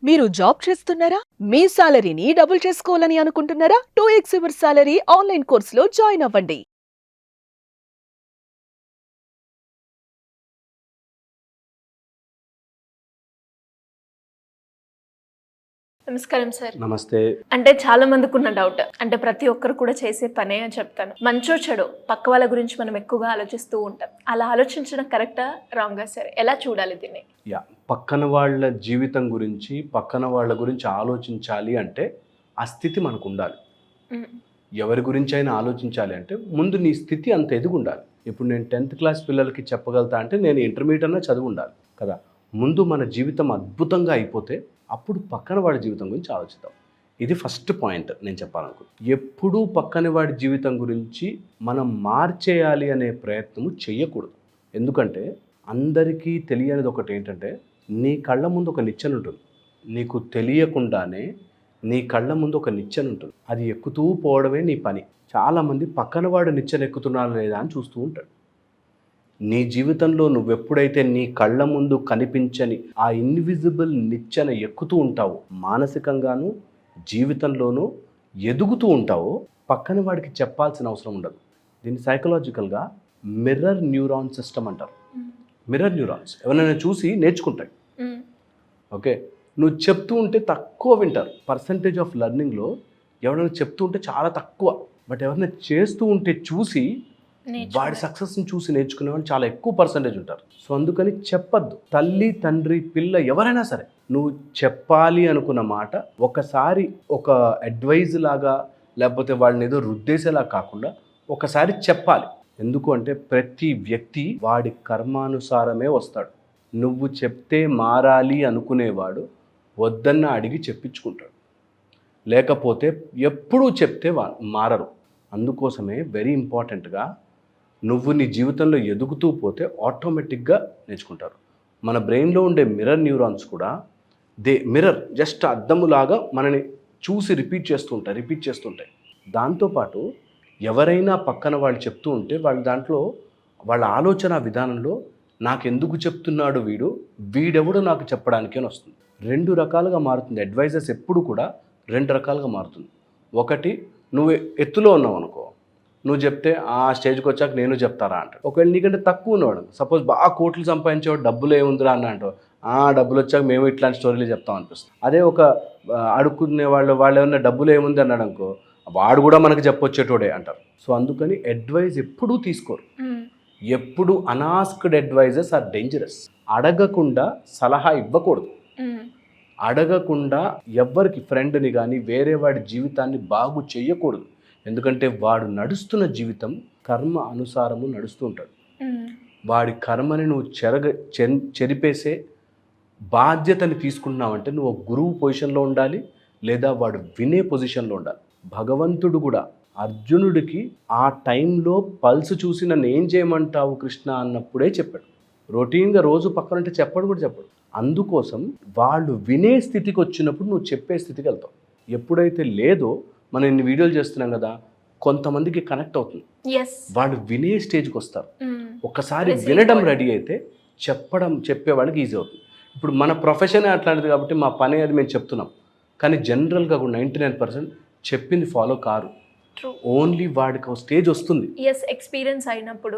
మీరు జాబ్ చేస్తున్నారా? మీ సాలరీని డబుల్ చేసుకోవాలని అనుకుంటున్నారా? 2x యువర్ సాలరీ ఆన్లైన్ కోర్సులో జాయిన్ అవ్వండి. నమస్కారం సార్. నమస్తే. అంటే చాలా మందికి ఉన్న డౌట్, అంటే ప్రతి ఒక్కరు కూడా చేసే పనే అని చెప్తాను. మంచో చెడో పక్క వాళ్ళ గురించి మనం ఎక్కువగా ఆలోచిస్తూ ఉంటాం. అలా ఆలోచించడం కరెక్టా రాంగా సార్? ఎలా చూడాలి దీన్ని? పక్కన వాళ్ళ జీవితం గురించి, పక్కన వాళ్ళ గురించి ఆలోచించాలి అంటే ఆ స్థితి మనకు ఉండాలి. ఎవరి గురించి అయినా ఆలోచించాలి అంటే ముందు నీ స్థితి అంత ఎదిగి ఉండాలి. ఇప్పుడు నేను 10th క్లాస్ పిల్లలకి చెప్పగలుగుతా అంటే నేను ఇంటర్మీడియట్ అన్నా చదివి ఉండాలి కదా. ముందు మన జీవితం అద్భుతంగా అయిపోతే అప్పుడు పక్కన వాడి జీవితం గురించి ఆలోచిద్దాం. ఇది ఫస్ట్ పాయింట్ నేను చెప్పాలనుకుంటున్నాను. ఎప్పుడూ పక్కన వాడి జీవితం గురించి మనం మార్చేయాలి అనే ప్రయత్నము చేయకూడదు. ఎందుకంటే అందరికీ తెలియనిది ఒకటి ఏంటంటే, నీ కళ్ళ ముందు ఒక నిచ్చెన ఉంటుంది. నీకు తెలియకుండానే నీ కళ్ళ ముందు ఒక నిచ్చెన ఉంటుంది. అది ఎక్కుతూ పోవడమే నీ పని. చాలామంది పక్కన వాడు నిచ్చెన ఎక్కుతున్నారా లేదా అని చూస్తూ ఉంటాడు. నీ జీవితంలో నువ్వెప్పుడైతే నీ కళ్ళ ముందు కనిపించని ఆ ఇన్విజిబుల్ నిచ్చెన ఎక్కుతూ ఉంటావో, మానసికంగాను జీవితంలోనూ ఎదుగుతూ ఉంటావో, పక్కన వాడికి చెప్పాల్సిన అవసరం ఉండదు. దీన్ని సైకలాజికల్గా మిర్రర్ న్యూరాన్ సిస్టమ్ అంటారు. మిర్రర్ న్యూరాన్స్ ఎవరైనా చూసి నేర్చుకుంటాయి. ఓకే, నువ్వు చెప్తూ ఉంటే తక్కువ వింటారు. పర్సంటేజ్ ఆఫ్ లెర్నింగ్లో ఎవరైనా చెప్తూ ఉంటే చాలా తక్కువ. బట్ ఎవరైనా చేస్తూ ఉంటే చూసి వాడి సక్సెస్ని చూసి నేర్చుకునే వాళ్ళు చాలా ఎక్కువ పర్సంటేజ్ ఉంటారు. సో అందుకని చెప్పద్దు. తల్లి, తండ్రి, పిల్ల ఎవరైనా సరే నువ్వు చెప్పాలి అనుకున్న మాట ఒకసారి ఒక అడ్వైజ్ లాగా, లేకపోతే వాళ్ళని ఏదో రుద్దేసేలా కాకుండా ఒకసారి చెప్పాలి. ఎందుకు అంటే ప్రతి వ్యక్తి వాడి కర్మానుసారమే వస్తాడు. నువ్వు చెప్తే మారాలి అనుకునేవాడు వద్దన్న అడిగి చెప్పించుకుంటాడు. లేకపోతే ఎప్పుడూ చెప్తే మారరు. అందుకోసమే వెరీ ఇంపార్టెంట్గా నువ్వు నీ జీవితంలో ఎదుగుతూ పోతే ఆటోమేటిక్గా నేర్చుకుంటారు. మన బ్రెయిన్లో ఉండే మిర్రర్ న్యూరాన్స్ కూడా మిర్రర్ జస్ట్ అద్దములాగా మనని చూసి రిపీట్ చేస్తుంటాయి. దాంతోపాటు ఎవరైనా పక్కన వాళ్ళు చెప్తూ ఉంటే దాంట్లో వాళ్ళ ఆలోచన విధానంలో నాకెందుకు చెప్తున్నాడు వీడెవడో నాకు చెప్పడానికి అని వస్తుంది. 2 రకాలుగా మారుతుంది. అడ్వైజర్స్ ఎప్పుడు కూడా 2 రకాలుగా మారుతుంది. ఒకటి, నువ్వు ఎత్తులో ఉన్నావు అనుకో, నువ్వు చెప్తే ఆ స్టేజ్కి వచ్చాక నేను చెప్తారా అంటాడు. ఒకవేళ నీకంటే తక్కువ ఉన్నవాడు, సపోజ్ బాగా కోట్లు సంపాదించేవాడు, డబ్బులు ఏముందిరా అని అంటావు, డబ్బులు వచ్చాక మేము ఇట్లాంటి స్టోరీలు చెప్తాం అనిపిస్తుంది. అదే ఒక అడుక్కునే వాళ్ళు ఏమన్నా డబ్బులు ఏముంది అన్నాడు అనుకో, వాడు కూడా మనకు చెప్పొచ్చేటోడే అంటారు. సో అందుకని అడ్వైజ్ ఎప్పుడూ తీసుకోరు. ఎప్పుడు అనాస్క్డ్ అడ్వైజెస్ ఆర్ డేంజరస్. అడగకుండా సలహా ఇవ్వకూడదు. అడగకుండా ఎవ్వరికి ఫ్రెండ్ని కానీ వేరే వాడి జీవితాన్ని బాగు చేయకూడదు. ఎందుకంటే వాడు నడుస్తున్న జీవితం కర్మ అనుసారము నడుస్తూ ఉంటాడు. వాడి కర్మని నువ్వు చెరిపేసే బాధ్యతని తీసుకున్నావంటే నువ్వు ఒక గురువు పొజిషన్లో ఉండాలి, లేదా వాడు వినే పొజిషన్లో ఉండాలి. భగవంతుడు కూడా అర్జునుడికి ఆ టైంలో పల్స్ చూసి నన్ను ఏం చేయమంటావు కృష్ణ అన్నప్పుడే చెప్పాడు. రొటీన్గా రోజు పక్కనంటే చెప్పడు. అందుకోసం వాళ్ళు వినే స్థితికి వచ్చినప్పుడు నువ్వు చెప్పే స్థితికి వెళ్తావు. ఎప్పుడైతే లేదో, మనం ఇన్ని వీడియోలు చేస్తున్నాం కదా, కొంతమందికి కనెక్ట్ అవుతుంది. వాళ్ళు వినే స్టేజ్కి వస్తారు. ఒకసారి వినడం రెడీ అయితే చెప్పేవాళ్ళకి ఈజీ అవుతుంది. ఇప్పుడు మన ప్రొఫెషనే అట్లాంటిది కాబట్టి మా పని అది మేము చెప్తున్నాం. కానీ జనరల్గా కూడా 99% చెప్పింది ఫాలో కారు. ఓన్లీ వాడికి ఒక స్టేజ్ వస్తుంది. ఎక్స్పీరియన్స్ అయినప్పుడు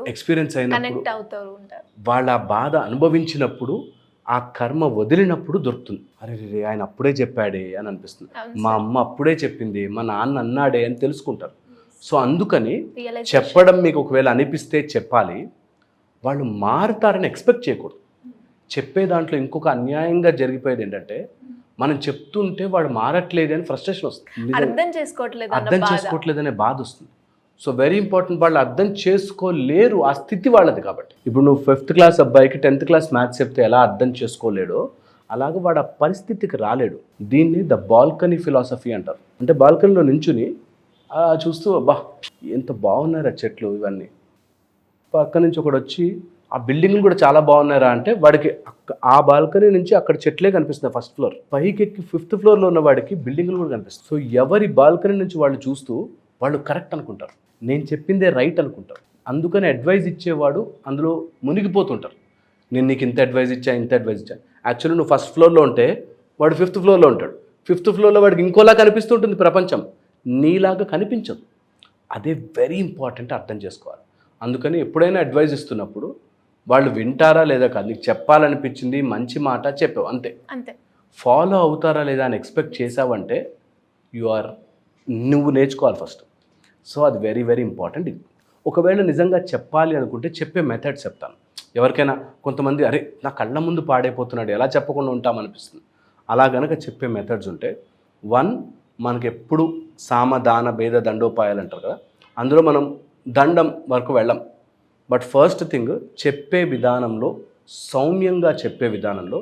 వాళ్ళ బాధ అనుభవించినప్పుడు, ఆ కర్మ వదిలినప్పుడు దొరుకుతుంది. అరే ఆయన అప్పుడే చెప్పాడే అని అనిపిస్తుంది, మా అమ్మ అప్పుడే చెప్పింది, మా నాన్న అన్నాడే అని తెలుసుకుంటారు. సో అందుకని చెప్పడం మీకు ఒకవేళ అనిపిస్తే చెప్పాలి. వాళ్ళు మారుతారని ఎక్స్పెక్ట్ చేయకూడదు. చెప్పే దాంట్లో ఇంకొక అన్యాయంగా జరిగిపోయేది ఏంటంటే, మనం చెప్తుంటే వాడు మారట్లేదు అని ఫ్రస్ట్రేషన్ వస్తుంది, అర్థం చేసుకోవట్లేదనే బాధ వస్తుంది. సో వెరీ ఇంపార్టెంట్, వాళ్ళు అర్థం చేసుకోలేరు, ఆ స్థితి వాళ్ళది. కాబట్టి ఇప్పుడు నువ్వు 5th క్లాస్ అబ్బాయికి 10th క్లాస్ మ్యాథ్స్ చెప్తే ఎలా అర్థం చేసుకోలేడో, అలాగే వాడు ఆ పరిస్థితికి రాలేడు. దీన్ని ద బాల్కనీ ఫిలాసఫీ అంటారు. అంటే బాల్కనీలో నించుని చూస్తూ అబ్బా ఎంత బాగున్నారా చెట్లు ఇవన్నీ, పక్క నుంచి ఒకడు వచ్చి ఆ బిల్డింగ్లు కూడా చాలా బాగున్నారా అంటే వాడికి ఆ బాల్కనీ నుంచి అక్కడ చెట్లే కనిపిస్తున్నాయి. ఫస్ట్ ఫ్లోర్ పైకి ఎక్కి 5th ఫ్లోర్లో ఉన్న వాడికి బిల్డింగ్లు కూడా కనిపిస్తాయి. సో ఎవరి బాల్కనీ నుంచి వాళ్ళు చూస్తూ వాళ్ళు కరెక్ట్ అనుకుంటారు, నేను చెప్పిందే రైట్ అనుకుంటారు. అందుకని అడ్వైజ్ ఇచ్చేవాడు అందులో మునిగిపోతుంటారు. నేను నీకు ఇంత అడ్వైజ్ ఇచ్చా. యాక్చువల్లీ నువ్వు 1st ఫ్లోర్లో ఉంటే వాడు 5th ఫ్లోర్లో ఉంటాడు. 5th ఫ్లోర్లో వాడికి ఇంకోలా కనిపిస్తుంటుంది ప్రపంచం, నీలాగా కనిపించదు. అదే వెరీ ఇంపార్టెంట్, అర్థం చేసుకోవాలి. అందుకని ఎప్పుడైనా అడ్వైజ్ ఇస్తున్నప్పుడు వాళ్ళు వింటారా లేదా కాదు, నీకు చెప్పాలనిపించింది మంచి మాట చెప్పావు అంతే. అంతే. ఫాలో అవుతారా లేదా అని ఎక్స్పెక్ట్ చేసావంటే నువ్వు నేర్చుకోవాలి ఫస్ట్. సో అది వెరీ వెరీ ఇంపార్టెంట్. ఒకవేళ నిజంగా చెప్పాలి అనుకుంటే చెప్పే మెథడ్స్ చెప్తాను. ఎవరికైనా కొంతమంది అరే నా కళ్ళ ముందు పాడైపోతున్నాడు ఎలా చెప్పకుండా ఉంటామనిపిస్తుంది. అలా గనక చెప్పే మెథడ్స్ ఉంటే, 1 మనకి ఎప్పుడు సామదాన భేద దండోపాయాలు అంటారు కదా, అందులో మనం దండం వరకు వెళ్ళం. బట్ ఫస్ట్ థింగ్, చెప్పే విధానంలో, సౌమ్యంగా చెప్పే విధానంలో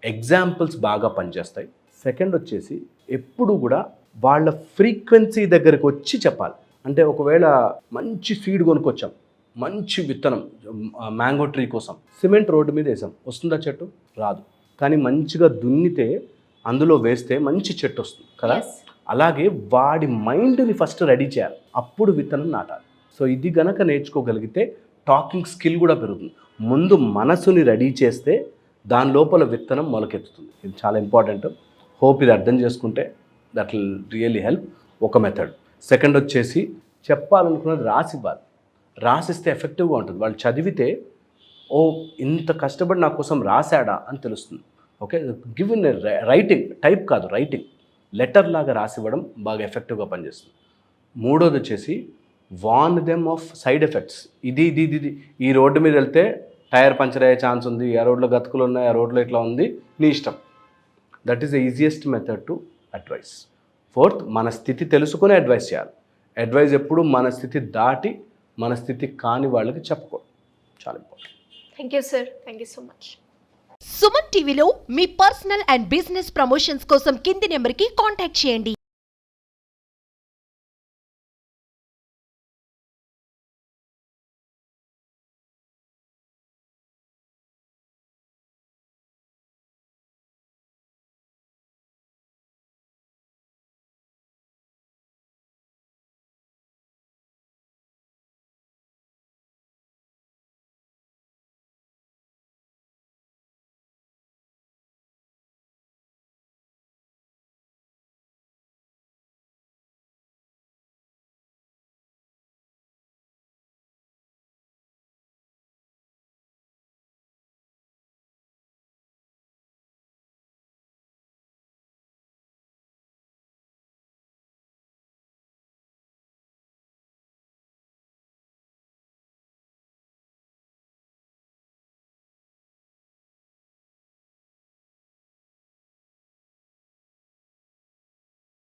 ఎగ్జాంపుల్స్ బాగా పనిచేస్తాయి. సెకండ్ వచ్చేసి ఎప్పుడు కూడా వాళ్ళ ఫ్రీక్వెన్సీ దగ్గరికి వచ్చి చెప్పాలి. అంటే ఒకవేళ మంచి సీడ్ కొనుక్కొచ్చాం, మంచి విత్తనం మ్యాంగో ట్రీ కోసం సిమెంట్ రోడ్డు మీద వేసాం, వస్తుందా చెట్టు? రాదు. కానీ మంచిగా దున్నితే అందులో వేస్తే మంచి చెట్టు వస్తుంది కదా. Yes. అలాగే వాడి మైండ్ని ఫస్ట్ రెడీ చేయాలి, అప్పుడు విత్తనం నాటాలి. సో ఇది గనక నేర్చుకోగలిగితే టాకింగ్ స్కిల్ కూడా పెరుగుతుంది. ముందు మనసుని రెడీ చేస్తే దాని లోపల విత్తనం మొలకెత్తుతుంది. ఇది చాలా ఇంపార్టెంట్. హోప్ ఇది అర్థం చేసుకుంటే దట్ విల్ రియల్లీ హెల్ప్. ఒక మెథడ్. సెకండ్ వచ్చేసి చెప్పాలనుకున్నది రాసివ్వాలి. రాసిస్తే ఎఫెక్టివ్గా ఉంటుంది. వాళ్ళు చదివితే ఓ ఇంత కష్టపడి నా కోసం రాశాడా అని తెలుస్తుంది. Okay, give in writing, type కాదు రైటింగ్, లెటర్ లాగా రాసివ్వడం బాగా ఎఫెక్టివ్గా పనిచేస్తుంది. మూడోది వచ్చేసి warn them of side effects. ఇది ఈ రోడ్డు మీద వెళ్తే టైర్ పంచర్ అయ్యే ఛాన్స్ ఉంది, ఆ రోడ్లో గతుకులు ఉన్నాయి, ఆ రోడ్లో ఇట్లా ఉంది, నీ ఇష్టం. That is the easiest method to advice. Fourth, మన స్థితి తెలుసుకుని అడ్వైస్ చేయాలి. అడ్వైస్ ఎప్పుడు మన స్థితి దాటి మన స్థితి కాని వాళ్ళకి చెప్పకూడదు. చాలా important. Thank you sir, thank you so much. Suman టీవీలో మీ పర్సనల్ అండ్ బిజినెస్ ప్రమోషన్స్ కోసం కింది నెంబర్కి కాంటాక్ట్ చేయండి.